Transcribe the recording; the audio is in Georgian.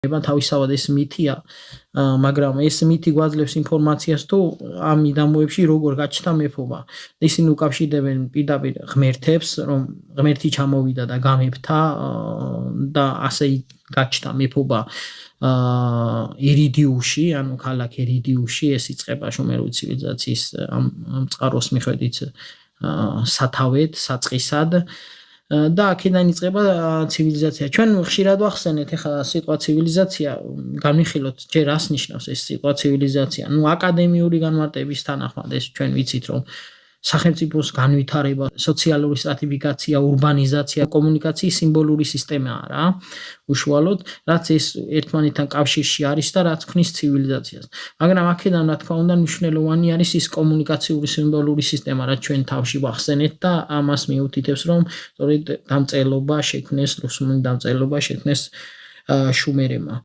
თავისთავად ეს მითია, მაგრამ ეს მითი გვაძლევს ინფორმაციას, თუ ამ მიდამოებში როგორ გაჩნდა მეფობა. ისინი უკავშირდებენ პირდაპირ ღმერთებს, რომ ღმერთი ჩამოვიდა და გამეფთა და ასე გაჩნდა მეფობა ირიდიუში, ანუ ქალაქ ირიდიუში. ეს იწყება შუმერული ცივილიზაციის ამ წყაროს მიხედვით სათავედ, საწყისად. და აქედან იწყება ცივილიზაცია. ჩვენ ხშირად ვახსენეთ ახლა სიტყვა ცივილიზაცია, განვიხილოთ ჯერ რას ნიშნავს ეს სიტყვა ცივილიზაცია. აკადემიური განმარტების თანახმად ეს ჩვენ ვიცით, რომ სახელმწიფოს განვითარება, სოციალური სტრატიფიკაცია, ურბანიზაცია, კომუნიკაციის სიმბოლური სისტემაა რა, უშუალოდ, რაც ეს ერთმანეთთან კავშირში არის და რაც ქმნის ცივილიზაციას. მაგრამ აქედან რა თქმა უნდა მნიშვნელოვანი არის ის კომუნიკაციური სიმბოლური სისტემა, რაც ჩვენ თავში ვახსენეთ და ამას მიუთითებს, რომ სწორედ დამწერლობა შექმნეს, რუსული დამწერლობა შექმნეს შუმერებმა.